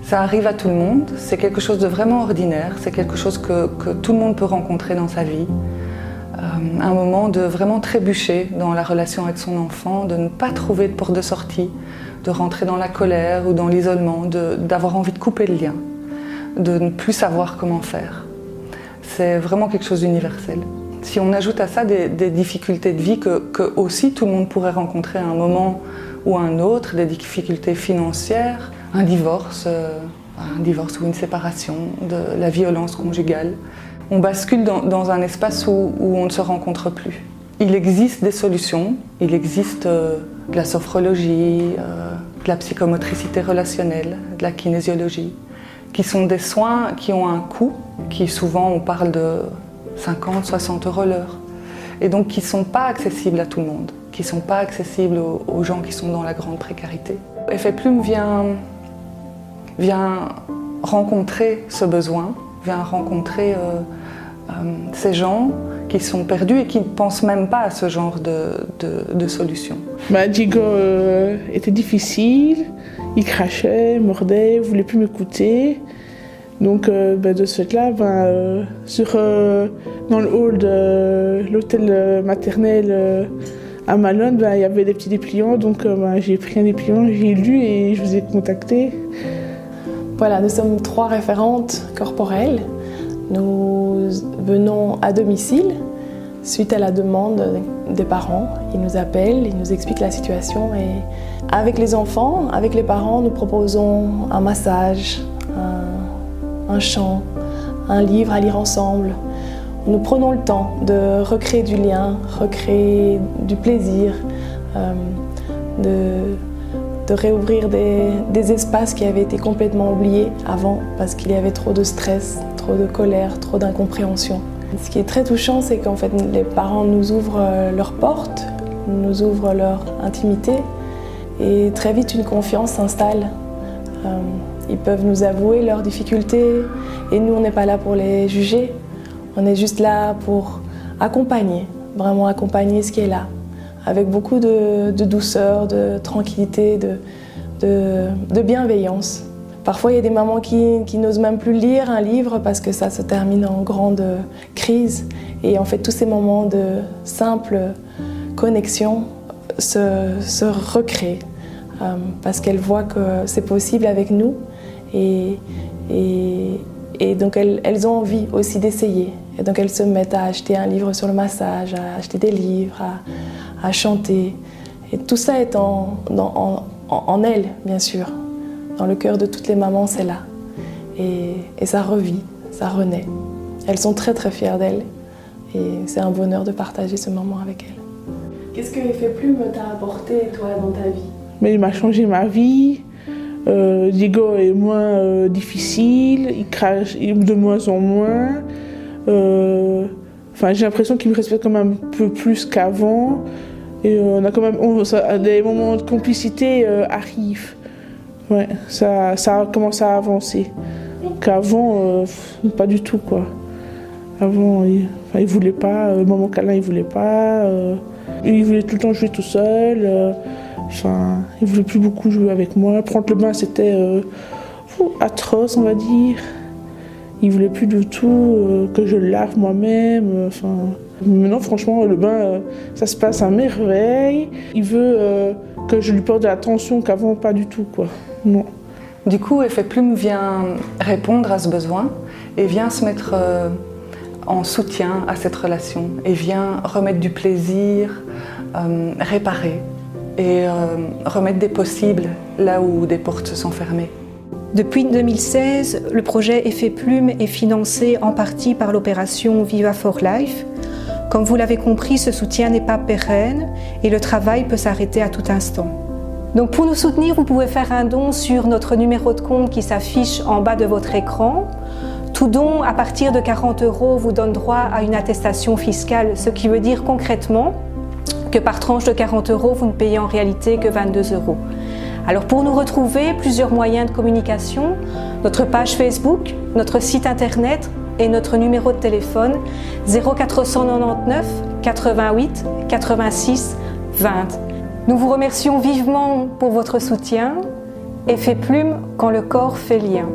Ça arrive à tout le monde, c'est quelque chose de vraiment ordinaire, c'est quelque chose que tout le monde peut rencontrer dans sa vie. Un moment de vraiment trébucher dans la relation avec son enfant, de ne pas trouver de porte de sortie, de rentrer dans la colère ou dans l'isolement, d'avoir envie de couper le lien, de ne plus savoir comment faire. C'est vraiment quelque chose d'universel. Si on ajoute à ça des difficultés de vie que aussi tout le monde pourrait rencontrer à un moment ou à un autre, des difficultés financières, un divorce ou une séparation, de la violence conjugale, on bascule dans un espace où on ne se rencontre plus. Il existe des solutions, il existe de la sophrologie, de la psychomotricité relationnelle, de la kinésiologie, qui sont des soins qui ont un coût, qui souvent on parle de 50, 60 € l'heure, et donc qui ne sont pas accessibles à tout le monde, qui ne sont pas accessibles aux gens qui sont dans la grande précarité. Effet Plume vient rencontrer ce besoin, vient rencontrer ces gens qui sont perdus et qui ne pensent même pas à ce genre de solution. Diego était difficile, il crachait, mordait, ne voulait plus m'écouter. Donc de ce fait-là, dans le hall de l'hôtel maternel à Malone, il y avait des petits dépliants, donc j'ai pris un dépliant, j'ai lu et je vous ai contacté. Voilà, nous sommes 3 référentes corporelles. Nous venons à domicile suite à la demande des parents. Ils nous appellent, ils nous expliquent la situation et avec les enfants, avec les parents, nous proposons un massage, un chant, un livre à lire ensemble. Nous prenons le temps de recréer du lien, recréer du plaisir, de réouvrir des espaces qui avaient été complètement oubliés avant parce qu'il y avait trop de stress, trop de colère, trop d'incompréhension. Ce qui est très touchant, c'est qu'en fait les parents nous ouvrent leurs portes, nous ouvrent leur intimité et très vite une confiance s'installe. Ils peuvent nous avouer leurs difficultés et nous on n'est pas là pour les juger, on est juste là pour accompagner, vraiment accompagner ce qui est là. Avec beaucoup de douceur, de tranquillité, de bienveillance. Parfois, il y a des mamans qui n'osent même plus lire un livre parce que ça se termine en grande crise. Et en fait, tous ces moments de simple connexion se recréent parce qu'elles voient que c'est possible avec nous. Et donc, elles ont envie aussi d'essayer. Et donc, elles se mettent à acheter un livre sur le massage, à acheter des livres, à chanter. Et tout ça est en elles, bien sûr. Dans le cœur de toutes les mamans, c'est là. Et ça revit, ça renaît. Elles sont très très fières d'elles. Et c'est un bonheur de partager ce moment avec elles. Qu'est-ce que Effet Plume t'a apporté, toi, dans ta vie? Mais il m'a changé ma vie. Diego est moins difficile, il crache de moins en moins. J'ai l'impression qu'il me respecte quand même un peu plus qu'avant. Et on a quand même des moments de complicité arrivent. Ouais, ça a commencé à avancer. Qu'avant, pas du tout quoi. Avant, il voulait pas, maman câlin, il voulait pas. Il voulait tout le temps jouer tout seul. Il voulait plus beaucoup jouer avec moi. Prendre le bain, c'était atroce, on va dire. Il voulait plus du tout que je le lave moi-même. Maintenant, franchement, le bain, ça se passe à merveille. Il veut que je lui porte de l'attention qu'avant, pas du tout, quoi. Non. Du coup, Effet Plume vient répondre à ce besoin et vient se mettre en soutien à cette relation et vient remettre du plaisir, réparer et remettre des possibles là où des portes se sont fermées. Depuis 2016, le projet Effet Plume est financé en partie par l'opération Viva for Life. Comme vous l'avez compris, ce soutien n'est pas pérenne et le travail peut s'arrêter à tout instant. Donc pour nous soutenir, vous pouvez faire un don sur notre numéro de compte qui s'affiche en bas de votre écran. Tout don à partir de 40 € vous donne droit à une attestation fiscale, ce qui veut dire concrètement que par tranche de 40 €, vous ne payez en réalité que 22 €. Alors pour nous retrouver, plusieurs moyens de communication, notre page Facebook, notre site internet et notre numéro de téléphone 0499 88 86 20. Nous vous remercions vivement pour votre soutien Effet plume quand le corps fait lien.